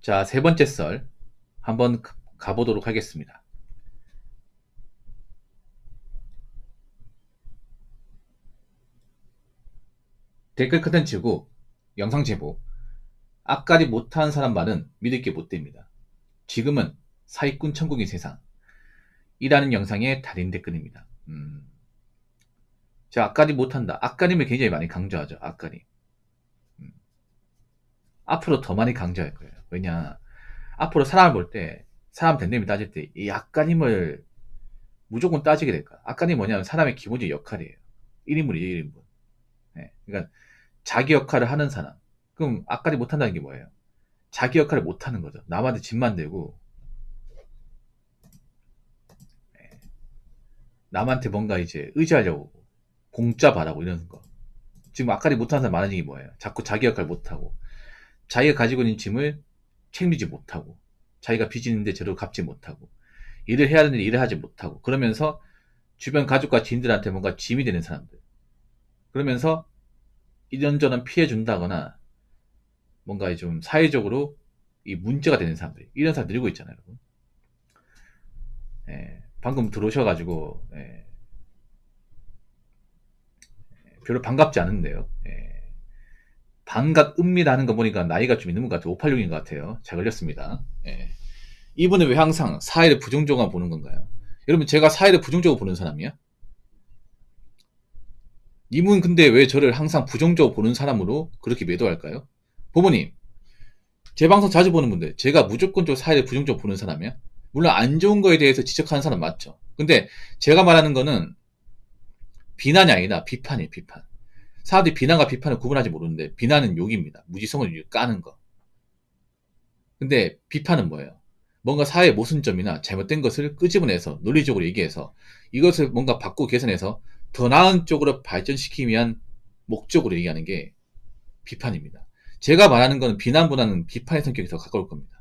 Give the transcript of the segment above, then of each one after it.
자, 세 번째 썰 한번 가보도록 하겠습니다. 댓글 컨텐츠고 영상 제보. 앞가리 못한 사람 말은 믿을 게 못 됩니다. 지금은 사기꾼 천국인 세상. 이라는 영상의 달인 댓글입니다. 제가 앞가리 못한다. 앞가림을 굉장히 많이 강조하죠. 앞가림. 앞으로 더 많이 강조할 거예요. 왜냐, 앞으로 사람을 볼 때, 사람 댄데미 따질 때, 이 앞가림을 무조건 따지게 될 거야. 앞가림이 뭐냐면 사람의 기본적인 역할이에요. 1인분이죠, 1인분. 네. 그러니까 자기 역할을 하는 사람. 그럼 앞가림 못한다는 게 뭐예요? 자기 역할을 못하는 거죠. 남한테 집 만들고, 남한테 뭔가 이제 의지하려고 공짜 바라고 이러는 거. 지금 앞가림 못하는 사람 많은 얘기 뭐예요? 자꾸 자기 역할 못하고, 자기가 가지고 있는 짐을 책임지지 못하고, 자기가 빚이 있는데 제대로 갚지 못하고, 일을 해야 되는데 일을 하지 못하고, 그러면서 주변 가족과 지인들한테 뭔가 짐이 되는 사람들. 그러면서 이런저런 피해 준다거나, 뭔가 좀 사회적으로 이 문제가 되는 사람들. 이런 사람 늘고 있잖아요, 여러분. 예, 방금 들어오셔가지고, 예, 별로 반갑지 않은데요. 예, 반갑습니다 하는 거 보니까 나이가 좀 있는 것 같아요. 586인 것 같아요. 잘 걸렸습니다. 예. 이분은 왜 항상 사회를 부정적으로 보는 건가요? 여러분, 제가 사회를 부정적으로 보는 사람이야? 이분 근데 왜 저를 항상 부정적으로 보는 사람으로 그렇게 매도할까요? 부모님, 제 방송 자주 보는 분들, 제가 무조건적으로 사회를 부정적으로 보는 사람이야? 물론 안 좋은 거에 대해서 지적하는 사람 맞죠. 근데 제가 말하는 거는 비난이 아니라 비판이에요, 비판. 사람들이 비난과 비판을 구분하지 모르는데, 비난은 욕입니다. 무지성을 까는 거. 근데 비판은 뭐예요? 뭔가 사회의 모순점이나 잘못된 것을 끄집어내서 논리적으로 얘기해서 이것을 뭔가 바꾸고 개선해서 더 나은 쪽으로 발전시키기 위한 목적으로 얘기하는 게 비판입니다. 제가 말하는 거는 비난보다는 비판의 성격이 더 가까울 겁니다.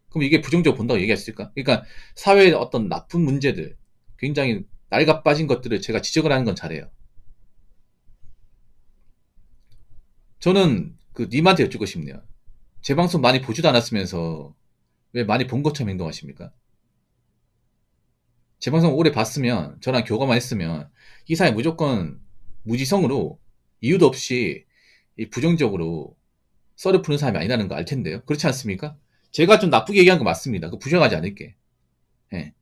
그럼 이게 부정적으로 본다고 얘기할 수 있을까? 그러니까 사회의 어떤 나쁜 문제들, 굉장히 낡아 빠진 것들을 제가 지적을 하는 건 잘해요. 저는 님한테 여쭙고 싶네요. 제 방송 많이 보지도 않았으면서 왜 많이 본 것처럼 행동하십니까? 제 방송 오래 봤으면, 저랑 교감만 했으면 이 사람이 무조건 무지성으로 이유도 없이 부정적으로 썰을 푸는 사람이 아니라는 거 알 텐데요. 그렇지 않습니까? 제가 좀 나쁘게 얘기한 거 맞습니다. 그 부정하지 않을게. 예.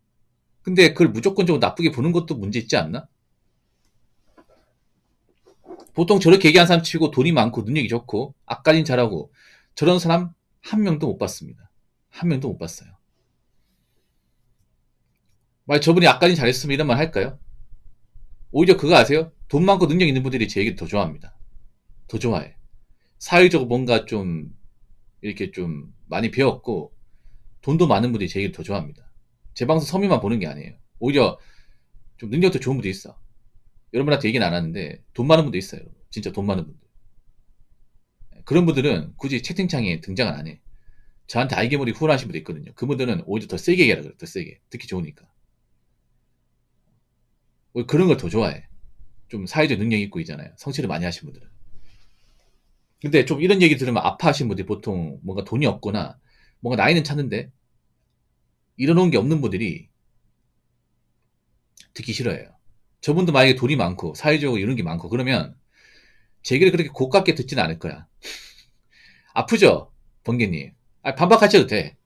근데 그걸 무조건적으로 나쁘게 보는 것도 문제 있지 않나? 보통 저렇게 얘기한 사람 치고 돈이 많고 능력이 좋고 앞가림 잘하고 저런 사람 한 명도 못 봤습니다. 한 명도 못 봤어요. 만약 저분이 앞가림 잘했으면 이런 말 할까요? 오히려 그거 아세요? 돈 많고 능력 있는 분들이 제 얘기를 더 좋아합니다. 더 좋아해. 사회적으로 뭔가 좀 이렇게 좀 많이 배웠고 돈도 많은 분들이 제 얘기를 더 좋아합니다. 제 방송 서민만 보는 게 아니에요. 오히려 좀 능력도 좋은 분도 있어. 여러분한테 얘기는 안 하는데 돈 많은 분도 있어요. 진짜 돈 많은 분들. 그런 분들은 굳이 채팅창에 등장을 안 해. 저한테 알게모르게 후원하신 분도 있거든요. 그분들은 오히려 더 세게 얘기하라 그래. 더 세게. 듣기 좋으니까. 오히려 그런 걸 더 좋아해. 좀 사회적 능력 있고 있잖아요. 성취를 많이 하신 분들은. 근데 좀 이런 얘기 들으면 아파하시는 분들이 보통 뭔가 돈이 없거나 뭔가 나이는 찼는데 이뤄놓은 게 없는 분들이 듣기 싫어해요. 저분도 만약에 돈이 많고 사회적으로 이런 게 많고 그러면 제 얘기를 그렇게 고깝게 듣지는 않을 거야. 아프죠? 번개님. 반박하셔도 돼.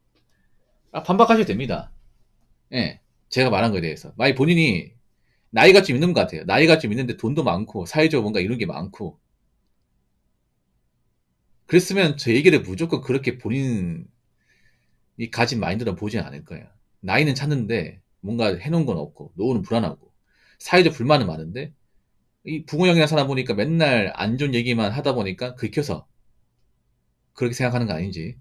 반박하셔도 됩니다. 예. 제가 말한 거에 대해서. 만약 본인이 나이가 좀 있는 것 같아요. 나이가 좀 있는데 돈도 많고 사회적으로 뭔가 이런 게 많고 그랬으면 저 얘기를 무조건 그렇게 본인이 가진 마인드로 보진 않을 거예요. 나이는 찼는데 뭔가 해놓은 건 없고 노후는 불안하고 사회적 불만은 많은데 이 부모 형이랑 살아 보니까 맨날 안 좋은 얘기만 하다 보니까 긁혀서 그렇게 생각하는 거 아닌지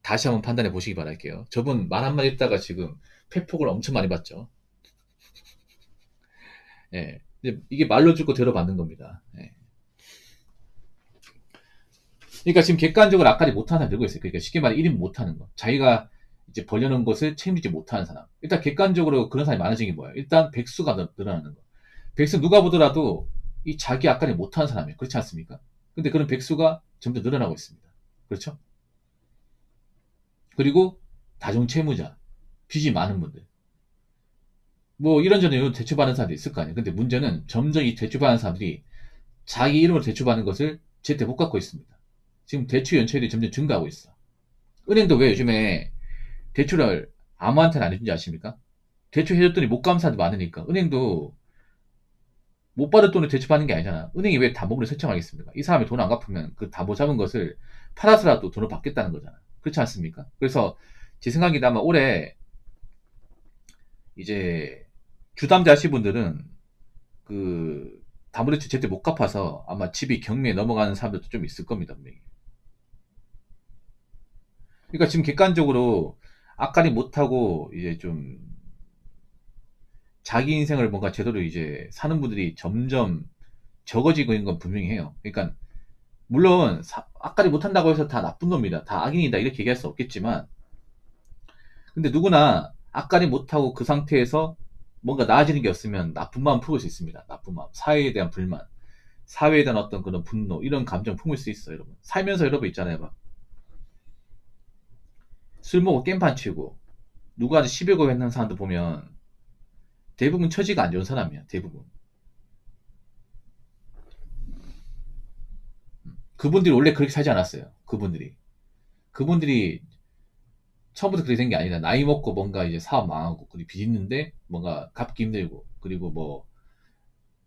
다시 한번 판단해 보시기 바랄게요. 저분 말 한마디 했다가 지금 폐폭을 엄청 많이 받죠. 예. 이게 말로 죽고 대로 받는 겁니다. 예. 그러니까 지금 객관적으로 앞까지 못하는 사람 들고 있어요. 그러니까 쉽게 말해 1인 못하는 거. 자기가 이제 벌려놓은 것을 책임지지 못하는 사람. 일단 객관적으로 그런 사람이 많아진 게 뭐예요? 일단 백수가 늘어나는 거. 백수 누가 보더라도 이 자기 앞까지 못하는 사람이에요. 그렇지 않습니까? 근데 그런 백수가 점점 늘어나고 있습니다. 그렇죠? 그리고 다중채무자, 빚이 많은 분들. 뭐 이런저런 이유로 대출받는 사람들이 있을 거 아니에요. 근데 문제는 점점 이 대출받는 사람들이 자기 이름으로 대출받는 것을 제때 못 갚고 있습니다. 지금 대출 연체율이 점점 증가하고 있어. 은행도 왜 요즘에 대출을 아무한테나 안 해준지 아십니까? 대출 해줬더니 못 갚는 사람도 많으니까 은행도 못 받을 돈을 대출받는 게 아니잖아. 은행이 왜 담보물을 설정하겠습니까? 이 사람이 돈 안 갚으면 그 담보 잡은 것을 팔아서라도 돈을 받겠다는 거잖아. 그렇지 않습니까? 그래서 제 생각이다 아마 올해 이제 주담대 하실 분들은 그 담보대출 제때 못 갚아서 아마 집이 경매에 넘어가는 사람들도 좀 있을 겁니다, 분명히. 그러니까 지금 객관적으로 악깔이 못하고 이제 좀 자기 인생을 뭔가 제대로 이제 사는 분들이 점점 적어지고 있는 건 분명히 해요. 그러니까 물론 악깔이 못한다고 해서 다 나쁜 놈이다, 다 악인이다 이렇게 얘기할 수 없겠지만, 근데 누구나 악깔이 못하고 그 상태에서 뭔가 나아지는 게 없으면 나쁜 마음 품을 수 있습니다. 나쁜 마음, 사회에 대한 불만, 사회에 대한 어떤 그런 분노, 이런 감정 품을 수 있어요, 여러분. 살면서 여러분 있잖아요, 막 술 먹고 깽판 치고 누구한테 시비 걸고 했는 사람들 보면 대부분 처지가 안 좋은 사람이야, 대부분. 그분들이 원래 그렇게 살지 않았어요. 그분들이 처음부터 그렇게 된 게 아니다. 나이 먹고 뭔가 이제 사업 망하고 그리고 빚 있는데 뭔가 갚기 힘들고 그리고 뭐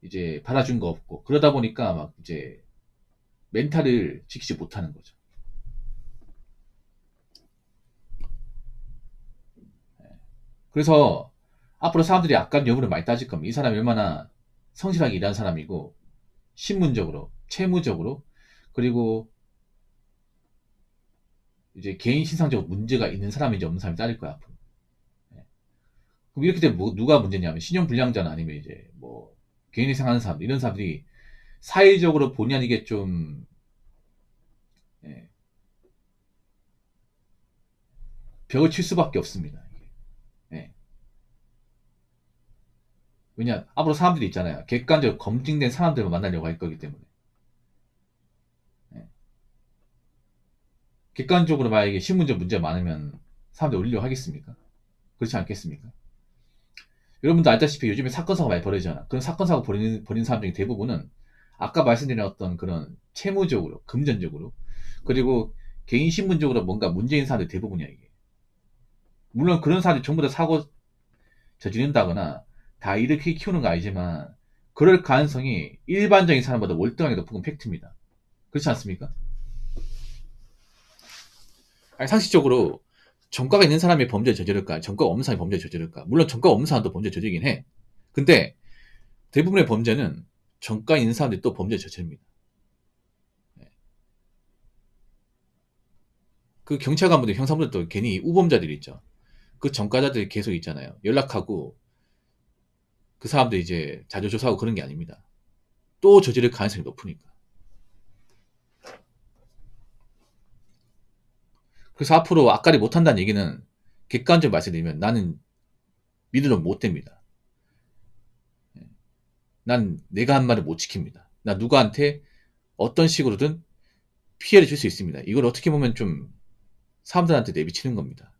이제 받아준 거 없고 그러다 보니까 막 이제 멘탈을 지키지 못하는 거죠. 그래서 앞으로 사람들이 악감 여부를 많이 따질 겁니다. 이 사람이 얼마나 성실하게 일한 사람이고 신문적으로, 채무적으로, 그리고 이제 개인 신상적으로 문제가 있는 사람인지 없는 사람이 따질 거야, 앞으로. 예. 그럼 이렇게 되면 뭐 누가 문제냐면 신용불량자나 아니면 이제 뭐 개인이 생각하는 사람들, 이런 사람들이 사회적으로 본의 아니게 좀 예, 벽을 칠 수밖에 없습니다. 예. 왜냐 앞으로 사람들이 있잖아요. 객관적으로 검증된 사람들만 만나려고 할 거기 때문에. 예. 객관적으로 만약에 신문적 문제가 많으면 사람들이 올리려고 하겠습니까? 그렇지 않겠습니까? 여러분도 알다시피 요즘에 사건 사고 많이 벌어지잖아. 그런 사건 사고 벌이는 사람 중에 대부분은 아까 말씀드린 어떤 그런 채무적으로, 금전적으로, 그리고 개인 신분적으로 뭔가 문제인 사람들 대부분이야, 이게. 물론 그런 사람들이 전부 다 사고 저지른다거나 다 이렇게 키우는 거 아니지만 그럴 가능성이 일반적인 사람보다 월등하게 높은 건 팩트입니다. 그렇지 않습니까? 아니, 상식적으로 전과가 있는 사람이 범죄를 저지를까? 전과가 없는 사람이 범죄를 저지를까? 물론 전과가 없는 사람도 범죄를 저지르긴 해. 근데 대부분의 범죄는 전과 있는 사람들이 또 범죄를 저지릅니다. 그 경찰관분들, 형사분들도 괜히 우범자들이 있죠. 그 전과자들이 계속 있잖아요. 연락하고 그 사람들 이제 자료조사하고 그런 게 아닙니다. 또 저지를 가능성이 높으니까. 그래서 앞으로 악깔이 못한다는 얘기는 객관적으로 말씀드리면 나는 믿으면 못 됩니다. 난 내가 한 말을 못 지킵니다. 나 누구한테 어떤 식으로든 피해를 줄 수 있습니다. 이걸 어떻게 보면 좀 사람들한테 내비치는 겁니다.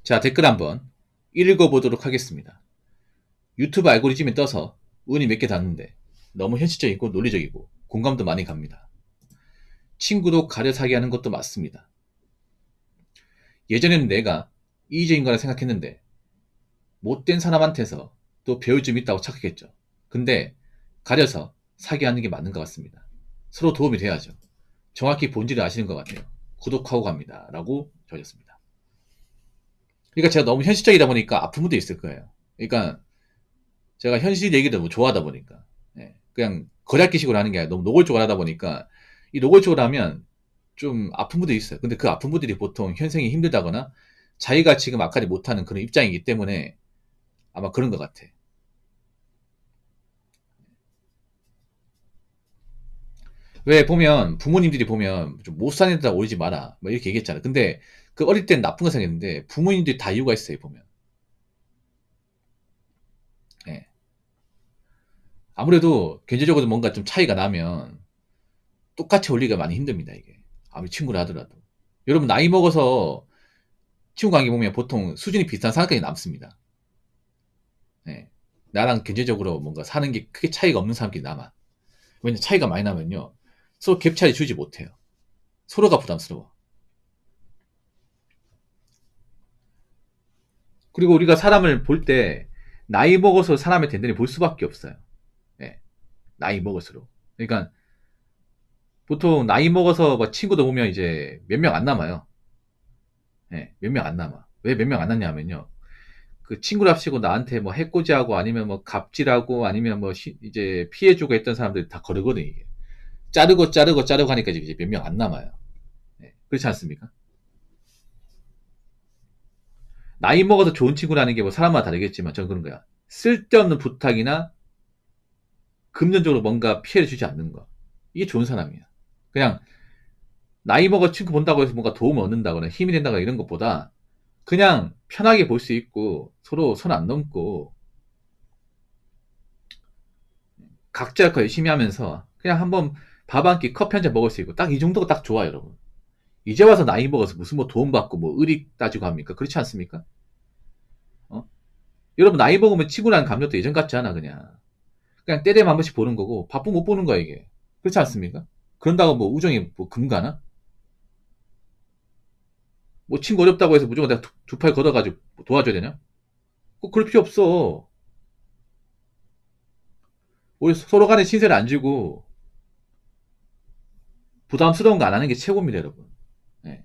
자, 댓글 한번 읽어보도록 하겠습니다. 유튜브 알고리즘에 떠서 운이 몇 개 닿는데 너무 현실적이고 논리적이고 공감도 많이 갑니다. 친구도 가려 사기 하는 것도 맞습니다. 예전에는 내가 이기적인 거라 생각했는데 못된 사람한테서 또 배울 점이 있다고 착각했죠. 근데 가려서 사기하는 게 맞는 것 같습니다. 서로 도움이 돼야죠. 정확히 본질을 아시는 것 같아요. 구독하고 갑니다. 라고 적었습니다. 그러니까 제가 너무 현실적이다 보니까 아픈 분도 있을 거예요. 그러니까 제가 현실 얘기를 너무 좋아하다 보니까 그냥 거략기식으로 하는 게 아니라 너무 노골적으로 하다 보니까 이 노골적으로 하면 좀 아픈 분들이 있어요. 근데 그 아픈 분들이 보통 현생이 힘들다거나 자기가 지금 악하지 못하는 그런 입장이기 때문에 아마 그런 것 같아. 왜 보면 부모님들이 보면 좀 못 사는 데다 오르지 마라 뭐 이렇게 얘기했잖아. 근데 그 어릴 땐 나쁜 거 생각했는데 부모님들이 다 이유가 있어요, 보면. 예. 아무래도 경제적으로 뭔가 좀 차이가 나면 똑같이 올리기가 많이 힘듭니다, 이게. 아무리 친구를 하더라도. 여러분, 나이 먹어서 친구 관계 보면 보통 수준이 비슷한 사람까지 남습니다. 예. 나랑 경제적으로 뭔가 사는 게 크게 차이가 없는 사람끼리 남아. 왜냐면 차이가 많이 나면요. 서로 갭 차이 주지 못해요. 서로가 부담스러워. 그리고 우리가 사람을 볼 때 나이 먹어서 사람의 든든히 볼 수밖에 없어요. 예. 나이 먹을수록. 그러니까 보통 나이 먹어서 뭐 친구도 보면 이제 몇 명 안 남아요. 예. 몇 명 안 남아. 왜 몇 명 안 남냐면요. 그 친구랍시고 나한테 뭐 해코지하고 아니면 뭐 갑질하고 아니면 뭐 이제 피해주고 했던 사람들이 다 거르거든요, 이게. 자르고 하니까 이제 몇 명 안 남아요. 예. 그렇지 않습니까? 나이 먹어서 좋은 친구라는 게 뭐 사람마다 다르겠지만 저는 그런 거야. 쓸데없는 부탁이나 금전적으로 뭔가 피해를 주지 않는 거. 이게 좋은 사람이야. 그냥 나이 먹어 친구 본다고 해서 뭔가 도움을 얻는다거나 힘이 된다거나 이런 것보다 그냥 편하게 볼 수 있고 서로 손 안 넘고 각자 거 열심히 하면서 그냥 한번 밥 한 끼 커피 한 잔 먹을 수 있고 딱 이 정도가 딱 좋아, 여러분. 이제 와서 나이 먹어서 무슨 뭐 도움 받고 뭐 의리 따지고 합니까? 그렇지 않습니까? 어? 여러분 나이 먹으면 친구라는 감정도 예전 같지 않아. 그냥 때되면 한 번씩 보는 거고 바쁘면 못 보는 거야, 이게. 그렇지 않습니까? 그런다고 뭐 우정이 뭐 금가나? 뭐 친구 어렵다고 해서 무조건 내가 두 팔 걷어가지고 도와줘야 되냐? 꼭 그럴 필요 없어. 우리 서로 간에 신세를 안 지고 부담스러운 거 안 하는 게 최고입니다, 여러분. 네.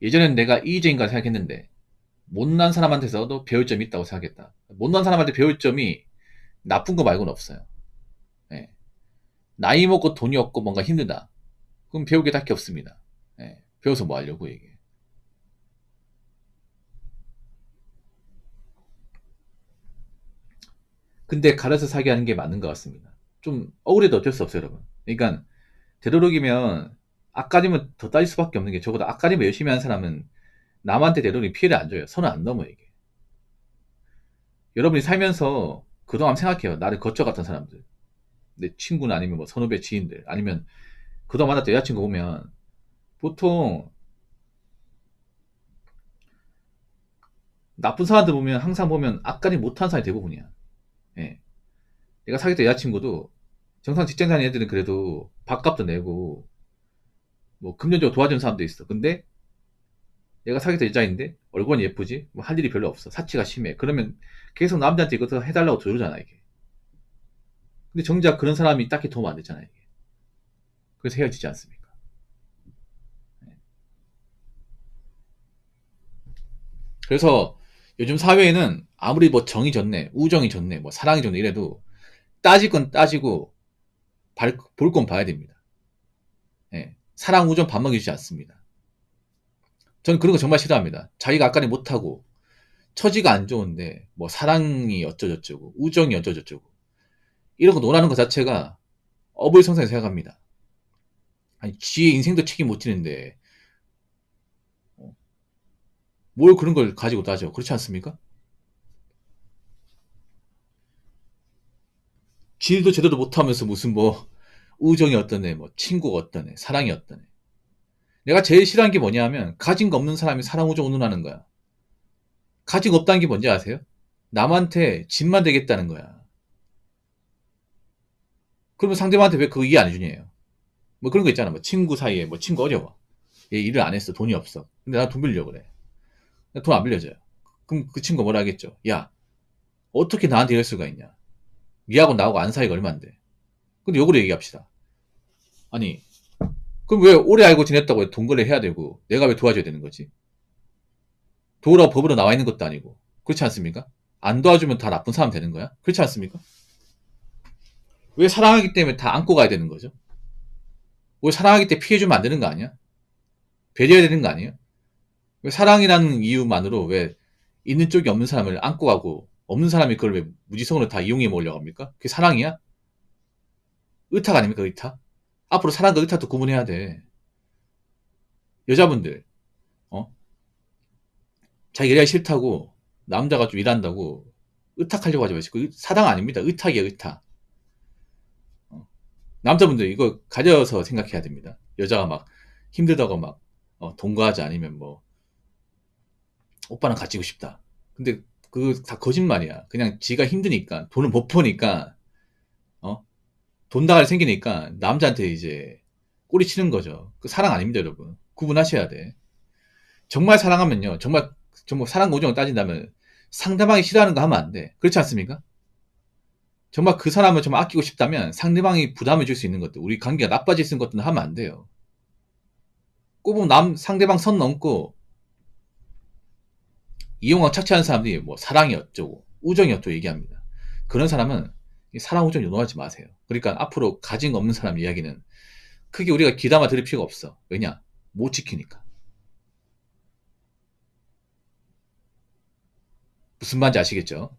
예전엔 내가 이의제인가 생각했는데 못난 사람한테서도 배울 점이 있다고 생각했다. 못난 사람한테 배울 점이 나쁜 거 말고는 없어요. 네. 나이 먹고 돈이 없고 뭔가 힘들다. 그럼 배울 게 딱히 없습니다. 네. 배워서 뭐 하려고 이게. 근데 가려서 사기 하는 게 맞는 것 같습니다. 좀 억울해도 어쩔 수 없어요, 여러분. 그러니까 되도록이면 아까리면 더 따질 수밖에 없는 게 적어도 아까리면 열심히 하는 사람은 남한테 되도록이면 피해를 안 줘요. 선을 안 넘어 이게. 여러분이 살면서 그동안 생각해요. 나를 거쳐갔던 사람들. 내 친구나 아니면 뭐 선후배 지인들 아니면 그동안 만났던 여자친구 보면 보통 나쁜 사람들 보면 항상 보면 앞가림 못한 사람이 대부분이야. 예. 내가 사귀었던 여자친구도 정상 직장 다니는 애들은 그래도 밥값도 내고 뭐 금전적으로 도와주는 사람도 있어. 근데 얘가 사귀었던 여자인데 얼굴은 예쁘지? 뭐 할 일이 별로 없어. 사치가 심해. 그러면 계속 남자한테 이것도 해달라고 조르잖아 이게. 근데 정작 그런 사람이 딱히 도움 안 되잖아 이게. 그래서 헤어지지 않습니까? 그래서 요즘 사회에는 아무리 뭐 정이 좋네, 우정이 좋네, 뭐 사랑이 좋네 이래도 따질 건 따지고 볼 건 봐야 됩니다. 예. 사랑, 우정 밥 먹여주지 않습니다. 저는 그런 거 정말 싫어합니다. 자기가 아까는 못하고 처지가 안 좋은데 뭐 사랑이 어쩌저쩌고 우정이 어쩌저쩌고 이런 거 논하는 것 자체가 어불성설이 생각합니다. 아니 지의 인생도 책임 못 지는데 뭘 그런 걸 가지고 따져. 그렇지 않습니까? 지일도 제대로 못하면서 무슨 뭐 우정이 어떠네, 뭐 친구가 어떠네, 사랑이 어떠네. 내가 제일 싫어하는 게 뭐냐면 가진 거 없는 사람이 사랑, 우정 운운하는 거야. 가진 거 없다는 게 뭔지 아세요? 남한테 짐만 되겠다는 거야. 그러면 상대방한테 왜 그거 이해 안 해주냐요. 뭐 그런 거 있잖아. 뭐 친구 사이에 뭐 친구 어려워. 얘 일을 안 했어. 돈이 없어. 근데 나 돈 빌려고 그래. 돈 안 빌려줘요. 그럼 그 친구가 뭐라 하겠죠. 야, 어떻게 나한테 이럴 수가 있냐. 니하고 나하고 안 사이가 얼만데. 근데 역으로 얘기합시다. 아니, 그럼 왜 오래 알고 지냈다고 동거래 해야 되고 내가 왜 도와줘야 되는 거지? 도우라고 법으로 나와 있는 것도 아니고. 그렇지 않습니까? 안 도와주면 다 나쁜 사람 되는 거야? 그렇지 않습니까? 왜 사랑하기 때문에 다 안고 가야 되는 거죠? 왜 사랑하기 때문에 피해주면 안 되는 거 아니야? 배려해야 되는 거 아니에요? 왜 사랑이라는 이유만으로 왜 있는 쪽이 없는 사람을 안고 가고 없는 사람이 그걸 왜 무지성으로 다 이용해 먹으려고 합니까? 그게 사랑이야? 의탁 아닙니까? 의탁? 앞으로 사랑과 의탁도 구분해야 돼. 여자분들 어? 자기 일하기 싫다고 남자가 좀 일한다고 의탁하려고 하지 마시고. 사랑 아닙니다. 의탁이에요, 의탁. 남자분들 이거 가져서 생각해야 됩니다. 여자가 막 힘들다고 막 동거하지 아니면 뭐 오빠랑 같이 있고 싶다. 근데 그거 다 거짓말이야. 그냥 지가 힘드니까 돈을 못 버니까 어? 돈 나갈 생기니까 남자한테 이제 꼬리 치는 거죠. 그 사랑 아닙니다, 여러분. 구분하셔야 돼. 정말 사랑하면요. 정말 사랑 우정을 따진다면 상대방이 싫어하는 거 하면 안 돼. 그렇지 않습니까? 정말 그 사람을 좀 아끼고 싶다면 상대방이 부담을 줄 수 있는 것들, 우리 관계가 나빠질 수 있는 것들은 하면 안 돼요. 꼭 상대방 선 넘고 이용하고 착취하는 사람들이 뭐 사랑이 어쩌고 우정이 어쩌고 얘기합니다. 그런 사람은 사랑 우정 용납하지 마세요. 그러니까 앞으로 가진 거 없는 사람 이야기는 크게 우리가 귀담아 들을 필요가 없어. 왜냐? 못 지키니까. 무슨 말인지 아시겠죠?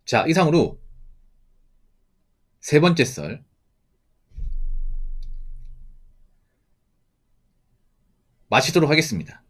자, 이상으로 세 번째 썰 마치도록 하겠습니다.